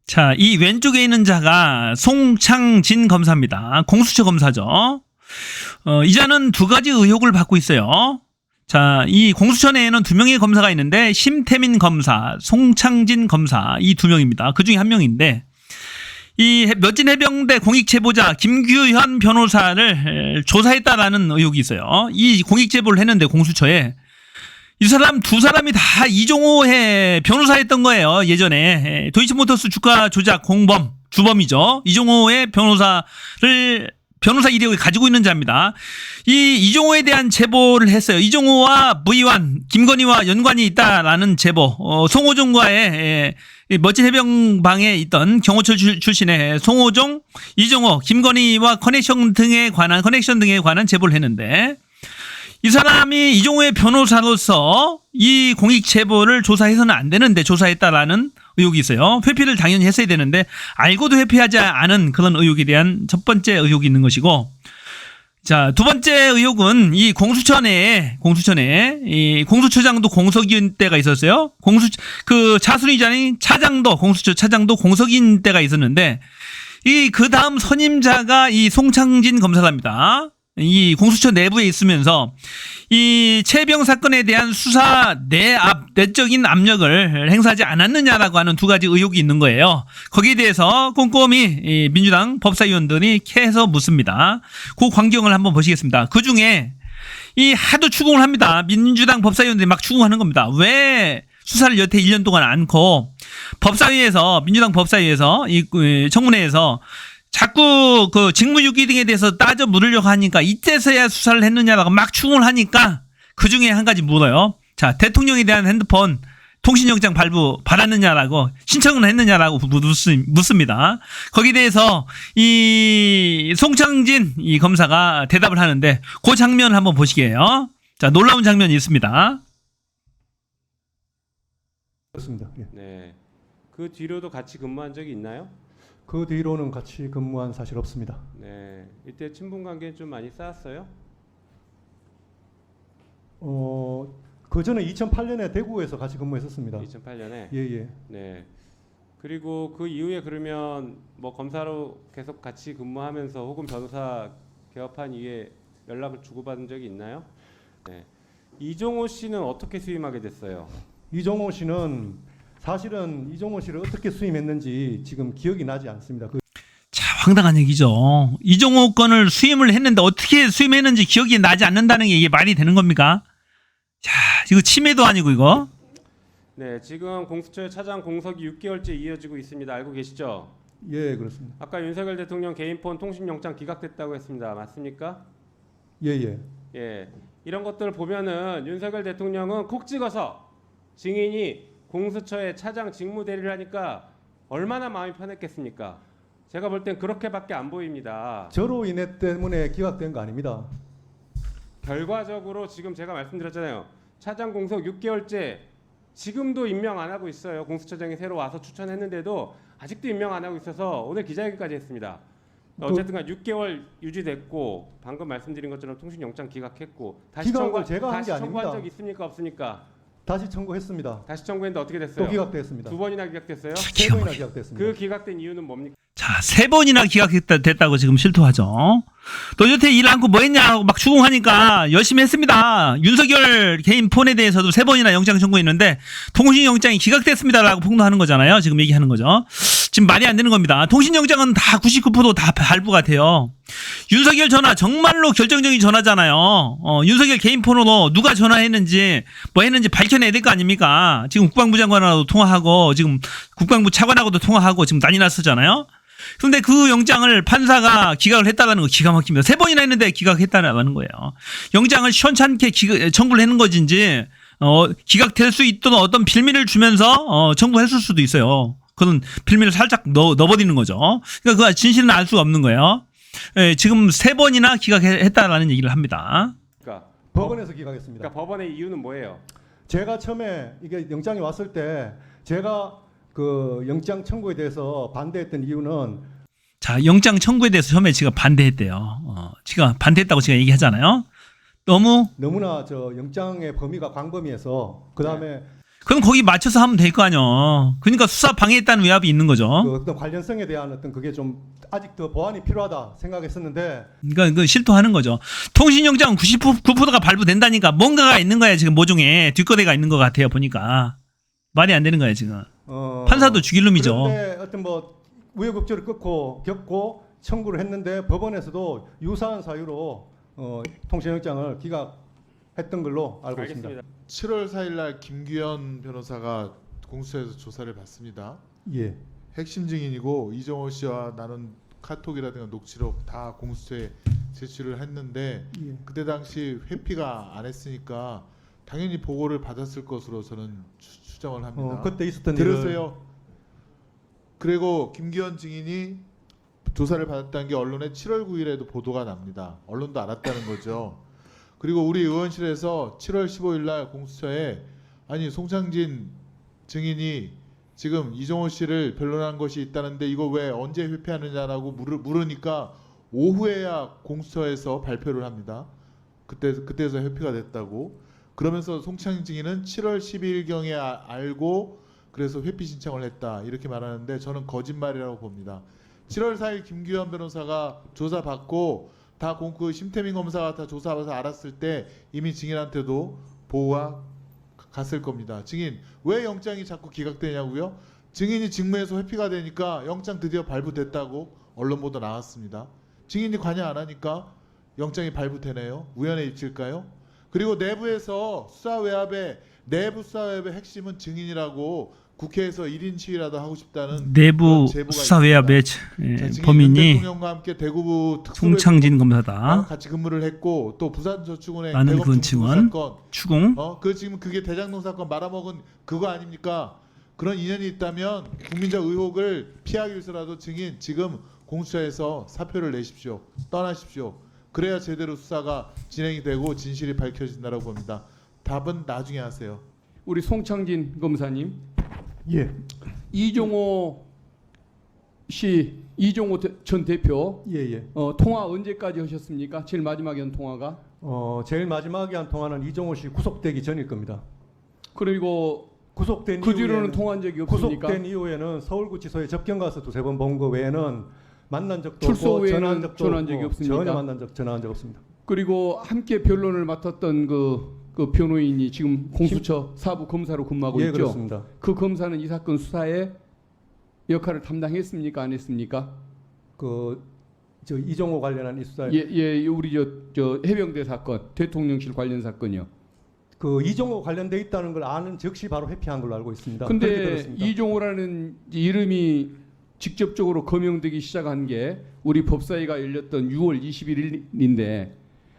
자, 이 왼쪽에 있는 자가 송창진 검사입니다. 공수처 검사죠. 이 자는 두 가지 의혹을 받고 있어요. 자, 이 공수처 내에는 두 명의 검사가 있는데 심태민 검사, 송창진 검사 이 두 명입니다. 그 중에 한 명인데 이 멋진 해병대 공익제보자 김규현 변호사를 조사했다라는 의혹이 있어요. 이 공익제보를 했는데 공수처에 이 사람 두 사람이 다 이종호의 변호사였던 거예요. 예전에 도이치모터스 주가 조작 공범 주범이죠. 이종호의 변호사 이력을 가지고 있는 자입니다. 이 이종호에 대한 제보를 했어요. 이종호와 무이완 김건희와 연관이 있다라는 제보. 송호종과의 멋진 해병방에 있던 경호처 출신의 송호종, 이종호, 김건희와 커넥션 등에 관한 제보를 했는데 이 사람이 이종호의 변호사로서 이 공익 제보를 조사해서는 안 되는데 조사했다라는 의혹이 있어요. 회피를 당연히 했어야 되는데 알고도 회피하지 않은 그런 의혹에 대한 첫 번째 의혹이 있는 것이고, 자, 두 번째 의혹은 이 공수처 내에 이 공수처장도 공석인 때가 있었어요. 차순위장이 공수처 차장도 공석인 때가 있었는데 이 그 다음 선임자가 이 송창진 검사랍니다. 이 공수처 내부에 있으면서 이 최병 사건에 대한 수사 내적인 압력을 행사하지 않았느냐라고 하는 두 가지 의혹이 있는 거예요. 거기에 대해서 꼼꼼히 이 민주당 법사위원들이 캐서 묻습니다. 그 광경을 한번 보시겠습니다. 그 중에 이 하도 추궁을 합니다. 민주당 법사위원들이 막 추궁하는 겁니다. 왜 수사를 여태 1년 동안 않고 민주당 법사위에서 이 청문회에서 자꾸 그 직무유기 등에 대해서 따져 물으려고 하니까 이때서야 수사를 했느냐라고 막 추궁을 하니까 그 중에 한 가지 물어요. 자, 대통령에 대한 핸드폰 통신영장 발부 받았느냐라고 신청을 했느냐라고 묻습니다. 거기에 대해서 이 송창진 이 검사가 대답을 하는데 그 장면을 한번 보시게요. 자, 놀라운 장면이 있습니다. 그렇습니다. 예. 네. 그 뒤로도 같이 근무한 적이 있나요? 그 뒤로는 같이 근무한 사실 없습니다. 네. 이때 친분 관계 좀 많이 쌓았어요? 그 전에 2008년에 대구에서 같이 근무했었습니다. 2008년에. 예. 네. 그리고 그 이후에 그러면 뭐 검사로 계속 같이 근무하면서 혹은 변호사 개업한 이후에 연락을 주고받은 적이 있나요? 네. 이종호 씨는 어떻게 수임하게 됐어요? 이종호 씨는 사실은 이종호 씨를 어떻게 수임했는지 지금 기억이 나지 않습니다. 자, 황당한 얘기죠. 이종호 건을 수임을 했는데 어떻게 수임했는지 기억이 나지 않는다는 게 이게 말이 되는 겁니까? 자, 이거 침해도 아니고 이거. 네, 지금 공수처의 차장 공석이 6개월째 이어지고 있습니다. 알고 계시죠? 예, 그렇습니다. 아까 윤석열 대통령 개인폰 통신영장 기각됐다고 했습니다. 맞습니까? 예. 예, 이런 것들을 보면은 윤석열 대통령은 콕 찍어서 증인이 공수처의 차장 직무대리를 하니까 얼마나 마음이 편했겠습니까? 제가 볼 땐 그렇게밖에 안 보입니다. 저로 인해 때문에 기각된 거 아닙니다. 결과적으로 지금 제가 말씀드렸잖아요. 차장 공석 6개월째 지금도 임명 안 하고 있어요. 공수처장이 새로 와서 추천했는데도 아직도 임명 안 하고 있어서 오늘 기자회견까지 했습니다. 어쨌든 간 6개월 유지됐고 방금 말씀드린 것처럼 통신영장 기각했고 다시 기각을 제가 한 게 청구한 아닙니다. 적 있습니까? 없습니까? 다시 청구했습니다. 다시 청구했는데 어떻게 됐어요? 또 기각됐습니다. 두 번이나 기각됐어요? 세 번이나 기각됐습니다. 그 기각된 이유는 뭡니까? 자, 3번이나 기각됐다고 지금 실토하죠. 너 여태 일 않고 뭐 했냐고 막 추궁하니까 열심히 했습니다. 윤석열 개인 폰에 대해서도 3번이나 영장 청구했는데 통신영장이 기각됐습니다라고 폭로하는 거잖아요. 지금 얘기하는 거죠. 지금 말이 안 되는 겁니다. 통신영장은 다 99%다 발부가 돼요. 윤석열 전화 정말로 결정적인 전화잖아요. 윤석열 개인 폰으로 누가 전화했는지 뭐 했는지 밝혀내야 될 거 아닙니까? 지금 국방부 장관하고도 통화하고 지금 국방부 차관하고도 통화하고 지금 난리 났었잖아요. 그런데 그 영장을 판사가 기각을 했다는 거 기가 막힙니다. 3번이나 했는데 기각했다는 거예요. 영장을 시원찮게 청구를 했는 것인지 기각될 수 있도록 어떤 빌미를 주면서 청구했을 수도 있어요. 그런 빌미를 살짝 넣어버리는 거죠. 그러니까 그 진실은 알 수가 없는 거예요. 예, 지금 3번이나 기각했다라는 얘기를 합니다. 그러니까 법원에서 기각했습니다. 그러니까 법원의 이유는 뭐예요? 제가 처음에 이게 영장이 왔을 때 제가 그 영장 청구에 대해서 반대했던 이유는 자, 영장 청구에 대해서 처음에 제가 반대했대요. 제가 반대했다고 제가 얘기하잖아요. 너무나 저 영장의 범위가 광범위해서 그다음에 그럼 거기 맞춰서 하면 될 거 아니야. 그러니까 수사 방해했다는 외압이 있는 거죠. 그 어떤 관련성에 대한 어떤 그게 좀 아직 더 보완이 필요하다 생각했었는데 그러니까 그 실토하는 거죠. 통신영장은 99%가 발부된다니까 뭔가가 있는 거야 지금 모종에 뒷거대가 있는 것 같아요 보니까 말이 안 되는 거야 지금. 판사도 죽일 놈이죠. 그런데 어떤 뭐 우여곡절을 겪고 청구를 했는데 법원에서도 유사한 사유로 통신영장을 기각했던 걸로 알고 있습니다. 알겠습니다. 7월 4일 날 김규현 변호사가 공수처에서 조사를 받습니다. 예. 핵심 증인이고 이정호 씨와 나눈 카톡이라든가 녹취록 다 공수처에 제출을 했는데 예. 그때 당시 회피가 안 했으니까 당연히 보고를 받았을 것으로 저는 추정을 합니다. 그때 있었던 일을 들으세요. 그리고 김규현 증인이 조사를 받았다는 게 언론에 7월 9일에도 보도가 납니다. 언론도 알았다는 거죠. 그리고 우리 의원실에서 7월 15일 날 공수처에 아니 송창진 증인이 지금 이정호 씨를 변론한 것이 있다는데 이거 왜 언제 회피하느냐라고 물으니까 오후에야 공수처에서 발표를 합니다. 그때서 회피가 됐다고. 그러면서 송창진 증인은 7월 12일경에 알고 그래서 회피 신청을 했다 이렇게 말하는데 저는 거짓말이라고 봅니다. 7월 4일 김규현 변호사가 조사받고 다 그 심태민 검사가 다 조사받아서 알았을 때 이미 증인한테도 보고가 갔을 겁니다. 증인 왜 영장이 자꾸 기각되냐고요? 증인이 직무에서 회피가 되니까 영장 드디어 발부됐다고 언론 보도 나왔습니다. 증인이 관여 안 하니까 영장이 발부되네요. 우연의 일치일까요? 그리고 내부에서 내부 수사 외압의 핵심은 증인이라고 국회에서 1인 시위라도 하고 싶다는 내부 그런 제보가 수사 외압의 있습니다. 범인이 대통령과 함께 대구부 송창진 검사다. 같이 근무를 했고 또 부산저축은행 라는 대검 그건 중수 증언. 사건 추궁. 그 지금 그게 대장동 사건 말아먹은 그거 아닙니까? 그런 인연이 있다면 국민적 의혹을 피하기 위해서라도 증인 지금 공수처에서 사표를 내십시오. 떠나십시오. 그래야 제대로 수사가 진행이 되고 진실이 밝혀진다고 봅니다. 답은 나중에 하세요. 우리 송창진 검사님, 예. 이종호 전 대표 예. 통화 언제까지 하셨습니까? 제일 마지막에 한 통화가? 제일 마지막에 한 통화는 이정호 씨 구속되기 전일 겁니다. 그리고 구속된 그 뒤로는 이후에는- 통화한 적이 없습니까? 구속된 이후에는 서울구치소에 접견 가서 두세 번 본 거 외에는 만난 적도 출소 없고 외에는 전화한 적도 전화한 적이 없고 없습니까? 전혀 전화한 적 없습니다. 그리고 함께 변론을 맡았던 그 변호인이 지금 공수처 사부 검사로 근무하고 예, 있죠. 그렇습니다. 그 검사는 이 사건 수사에 역할을 담당했습니까? 안 했습니까? 저 이정호 관련한 이 수사에 우리 저 해병대 사건, 대통령실 관련 사건이요. 그 이정호 관련돼 있다는 걸 아는 즉시 바로 회피한 걸로 알고 있습니다. 그렇게 근데 들었습니다. 이종호라는 이름이 직접적으로 거명되기 시작한 게 우리 법사위가 열렸던 6월 21일인데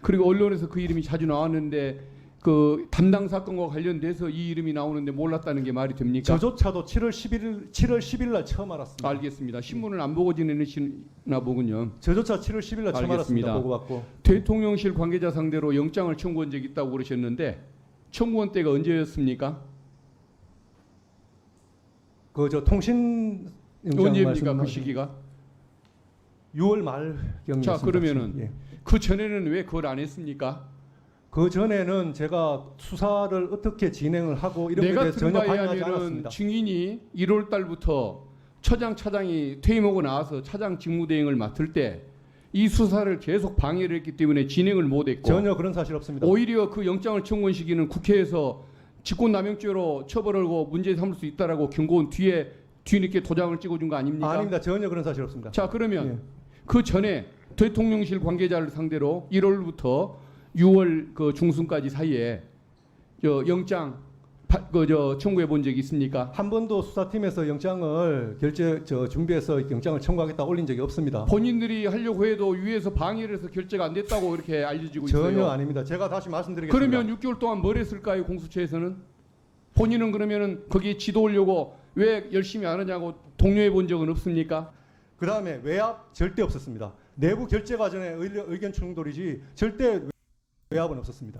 그리고 언론에서 그 이름이 자주 나왔는데 그 담당 사건과 관련돼서 이 이름이 나오는데 몰랐다는 게 말이 됩니까? 저조차도 7월 10일 날 처음 알았습니다. 알겠습니다. 신문을 안 보고 지내시나 보군요. 저조차 7월 10일 날 처음 알겠습니다. 알았습니다. 보고받고. 대통령실 관계자 상대로 영장을 청구한 적이 있다고 그러셨는데 청구한 때가 언제였습니까? 저 통신 영장 언제입니까? 그 말씀하시는- 시기가? 6월 말 경이었습니다. 자, 그러면은 예. 그 전에는 왜 그걸 안 했습니까? 그 전에는 제가 수사를 어떻게 진행을 하고 이런 내가 것에 대해서 전혀 들은 바에 관여하지 하면은 않았습니다. 증인이 1월 달부터 차장이 퇴임하고 나와서 차장 직무대행을 맡을 때 이 수사를 계속 방해를 했기 때문에 진행을 못했고 전혀 그런 사실 없습니다. 오히려 그 영장을 청구한 시기는 국회에서 직권남용죄로 처벌하고 문제 삼을 수 있다라고 경고한 뒤늦게 도장을 찍어준 거 아닙니까? 아닙니다. 전혀 그런 사실 없습니다. 자 그러면 예. 그 전에 대통령실 관계자를 상대로 1월부터 6월 그 중순까지 사이에 영장 청구해 본 적이 있습니까? 한 번도 수사팀에서 영장을 준비해서 영장을 청구하겠다 올린 적이 없습니다. 본인들이 하려고 해도 위에서 방해를 해서 결재가 안 됐다고 이렇게 알려지고 있어요. 전혀 아닙니다. 제가 다시 말씀드리겠습니다. 그러면 6개월 동안 뭘 했을까요? 공수처에서는 본인은 그러면은 거기에 지도하려고 왜 열심히 안 하냐고 독려해 본 적은 없습니까? 그 다음에 외압 절대 없었습니다. 내부 결재 과정에 의견 충돌이지 절대 외압은 없었습니다.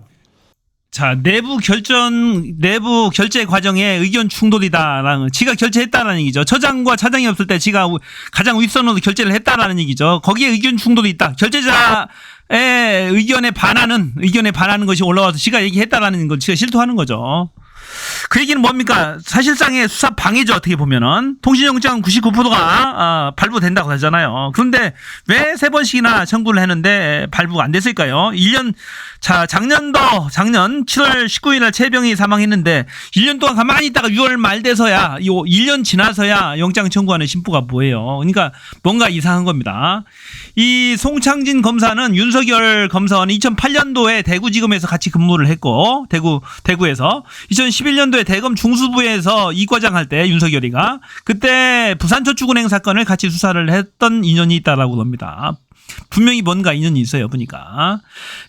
자, 내부 결재 과정에 의견 충돌이다라는, 지가 결재했다라는 얘기죠. 처장과 차장이 없을 때 지가 가장 윗선으로 결재를 했다라는 얘기죠. 거기에 의견 충돌이 있다. 결재자의 의견에 반하는 것이 올라와서 지가 얘기했다라는 걸 지가 실토하는 거죠. 그 얘기는 뭡니까? 사실상의 수사 방해죠. 어떻게 보면은 통신영장 99%가 발부된다고 하잖아요. 그런데 왜 3번씩이나 청구를 했는데 발부가 안 됐을까요? 1년 작년 7월 19일 날 최병희 사망했는데 1년 동안 가만히 있다가 6월 말 돼서야 1년 지나서야 영장 청구하는 심부가 뭐예요? 그러니까 뭔가 이상한 겁니다. 이 송창진 검사는 윤석열 검사와는 2008년도에 대구지검에서 같이 근무를 했고 대구에서 2011년도에 대검 중수부에서 이과장 할 때 윤석열이가 그때 부산저축은행 사건을 같이 수사를 했던 인연이 있다라고 합니다. 분명히 뭔가 인연이 있어요, 보니까.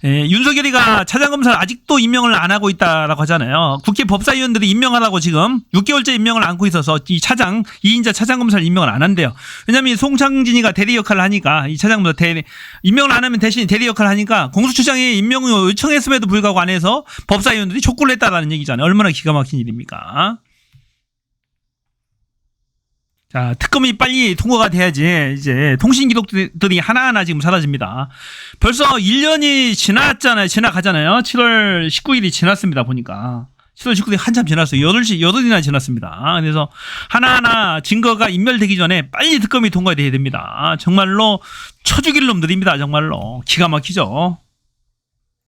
윤석열이가 차장검사를 아직도 임명을 안 하고 있다라고 하잖아요. 국회 법사위원들이 임명하라고 지금 6개월째 임명을 안고 있어서 이 2인자 차장검사를 임명을 안 한대요. 왜냐면 송창진이가 대리 역할을 하니까 이 차장검사 임명을 안 하면 대신 대리 역할을 하니까 공수처장이 임명을 요청했음에도 불구하고 안 해서 법사위원들이 촉구를 했다라는 얘기잖아요. 얼마나 기가 막힌 일입니까? 자, 특검이 빨리 통과가 돼야지 이제 통신 기록들이 하나하나 지금 사라집니다. 벌써 1년이 지나가잖아요. 7월 19일이 지났습니다. 보니까. 7월 19일이 한참 지났어요. 8일이나 지났습니다. 그래서 하나하나 증거가 인멸되기 전에 빨리 특검이 통과돼야 됩니다. 정말로 쳐죽일 놈들입니다. 정말로. 기가 막히죠.